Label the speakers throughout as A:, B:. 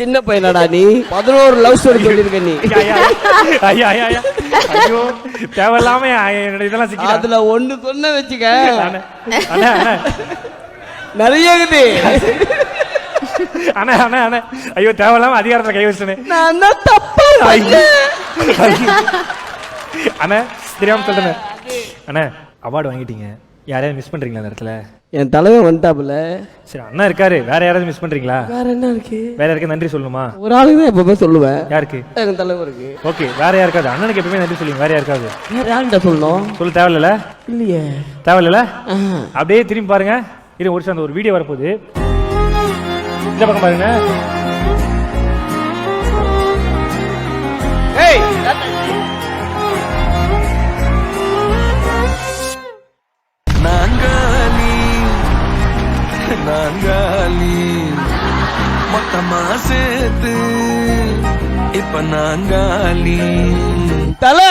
A: சின்ன பையனடா நீ 11 love story சொல்லிருக்க நீ.
B: ஐயா ஐயோ தேவையில்லாம இதெல்லாம் சிக்கி
A: அதுல ஒண்ணு சொன்ன வச்சுக்க நிறைய இருக்குது.
B: அண்ணா அண்ணா அண்ணா ஐயோ தேவையில்லாம அதிகாரத்துல கை வச்சுனே
A: நான் தான் தப்பா
B: அண்ணா தெரியாம சொல்றேன். அண்ணா அவார்டு வாங்கிட்டீங்க, யாரையாவது மிஸ் பண்றீங்களா அந்த இடத்துல?
A: என் தலைவன் வந்துட்டாப்புல.
B: சரி அண்ணா இருக்காரு, வேற யாராவது மிஸ் பண்றீங்களா?
A: வேற என்ன இருக்கு?
B: வேற யாருக்கு நன்றி சொல்லணுமா?
A: ஒரு ஆளுக்கு தான் எப்பவுமே சொல்லுவேன்.
B: யாருக்கு?
A: எங்க தலைவருக்கு.
B: ஓகே வேற யாருக்காவது அண்ணனுக்கு எப்பவுமே நன்றி சொல்லுங்க. வேற யாருக்காவது?
A: வேற யார்கிட்ட சொல்லணும்?
B: சொல்ல தேவையில்ல.
A: இல்லையே
B: தேவையில்ல. அப்படியே திரும்பி பாருங்க. இது ஒரு அந்த ஒரு வீடியோ வரப்போகுது, இந்த பக்கம் பாருங்க.
A: ஏய்
C: நாங்காலி மொத்தமா சேர்த்து இப்ப நாங்காலி.
A: தலை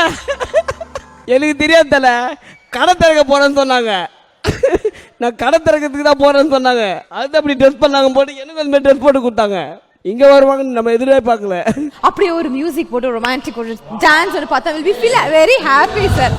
A: எனக்கு தெரியாது தலை, கடை திறக்க போறேன்னு சொன்னாங்க. நான் கடை திறக்கிறதுக்கு தான் போறேன்னு சொன்னாங்க. அதுதான் அப்படி ட்ரெஸ் பண்ணாங்க போட்டு எனக்கு அந்த மாதிரி ட்ரெஸ் போட்டு கொடுத்தாங்க. இங்க வருவாங்கன்னு நம்ம எதிர்பார்க்கல.
D: அப்படியே ஒரு மியூசிக் போட்டு ரொமான்டிக் ஒரு டான்ஸ் ஒரு பார்த்தா will be feel very happy sir.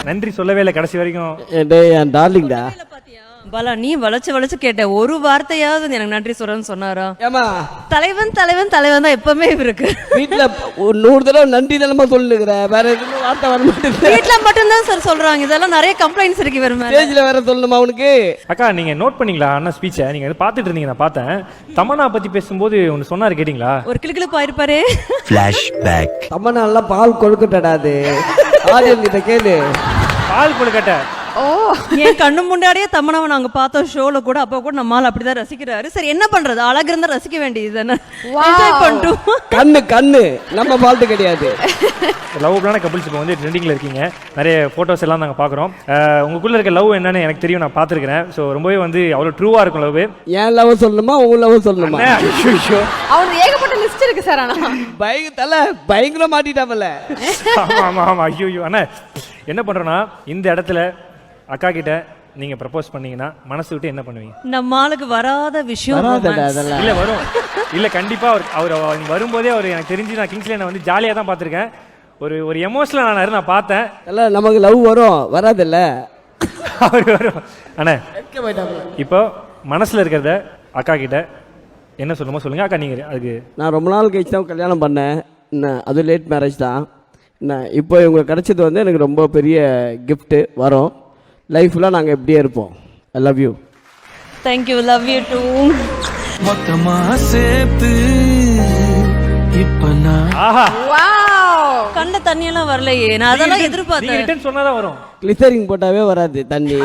B: நன்றி சொல்லவே இல்லை கடைசி வரைக்கும்.
A: என் டார்லிங்டா
E: பாலா, நீ வளைச்சு கேட்ட ஒரு வார்த்தையாவது எனக்கு நன்றி சொல்றேன்னு சொன்னாரா?
A: ஏமா
E: தலைவன் தலைவன் தலைவன் தான் எப்பவுமே இருக்கு.
A: வீட்டுல ஒரு 100 தடவை நன்றி நிலமா சொல்லுகிற, வேற எதுவும் வார்த்தை வர மாட்டேங்குது.
E: வீட்டுல மட்டும்தான் சார் சொல்றாங்க. இதெல்லாம் நிறைய கம்ப்ளைண்ட்ஸ் இருக்கு இவர் மேல.
A: ஸ்டேஜ்ல வேற சொல்லணுமா அவனுக்கு?
B: அக்கா நீங்க நோட் பண்ணீங்களா அண்ணா ஸ்பீச்சை? நீங்க பாத்துட்டு இருந்தீங்க, நான் பார்த்தேன். தமன்னா பத்தி பேசும்போது ஒன்னு சொன்னாரு, கேட்டீங்களா?
E: ஒரு கிளுக்கிழப்பு ஆயிருப்பாரு.
C: ஃபிளாஷ்பேக்.
A: தமன்னா பால் கொழுக்கட்டடாது. ஆதியம் கிட்ட கேளு.
B: பால் கொழுக்கட்டை.
E: ஓ என் கண்ணு முன்னாடியே தமனாவை நாங்க பார்த்தோம் ஷோல கூட. அப்ப கூட நம்மால் அப்படிதான் ரசிக்கிறாரு. சரி என்ன பண்றது, அழகு இருந்தா ரசிக்க வேண்டியது தானே. என்ஜாய் பண்ணிட்டோம்.
A: கண்ணு நம்ம பால்ட்டு கிடையாது.
B: லவ்லான கப்பிள்ஸ் இப்போ வந்து ட்ரெண்டிங்ல இருக்கீங்க. நிறைய போட்டோஸ் எல்லாம் நாங்கள் பார்க்குறோம். உங்களுக்குள்ள இருக்க லவ் என்னன்னு எனக்கு தெரியும், நான் பார்த்துருக்கிறேன். ஸோ ரொம்பவே வந்து அவ்வளோ ட்ரூவா இருக்கும் லவ்.
A: ஏன் லவ் சொல்லணுமா உங்க லவ் சொல்லணுமா?
D: அவனுக்கு ஏகப்பட்ட லிஸ்ட் இருக்கு சார். ஆனா
A: பயங்கர மாட்டிட்டாமல.
B: ஆமா ஐயோ அண்ணா என்ன பண்றோம்னா, இந்த இடத்துல அக்கா கிட்ட நீங்க ப்ரப்போஸ் பண்ணீங்கன்னா மனசு விட்டு என்ன பண்ணுவீங்க?
E: நம்ம ஆளுக்கு வராத விஷயம்
B: இல்ல வரும். இல்ல கண்டிப்பா அவர் வரும்போதே அவர் எனக்கு தெரிஞ்சு நான் கிங்ஸ்லேண்ட் வந்து ஜாலியா தான் பார்த்துருக்கேன். ஒரு எமோஷனல் நான் பார்த்தேன்.
A: நமக்கு லவ் வரும் வராதுல்ல.
B: அவர் வரும். அண்ணா இப்போ மனசுல இருக்கிறத அக்கா கிட்ட என்ன சொல்லுமோ சொல்லுங்க. அக்கா நீங்க அதுக்கு
A: நான் ரொம்ப நாள் கழிச்சு தான் கல்யாணம் பண்ணேன். என்ன அது லேட் மேரேஜ் தான். என்ன இப்போ இவங்க கிடைச்சது வந்து எனக்கு ரொம்ப பெரிய கிஃப்ட்டு. வரும் லைஃப்லாம் நாங்கள் எப்படியே இருப்போம். I love you.
E: Thank you. Love you too.
C: மொத்தமா சேர்த்து இப்ப நான்.
B: ஆஹா
E: கண்ட தண்ணி எல்லாம் வரலையே. நான் அதெல்லாம் எதிர்பார்த்தேன்.
B: சொன்னாதான் வரும்.
A: கிளிசரிங் போட்டாவே வராது தண்ணி.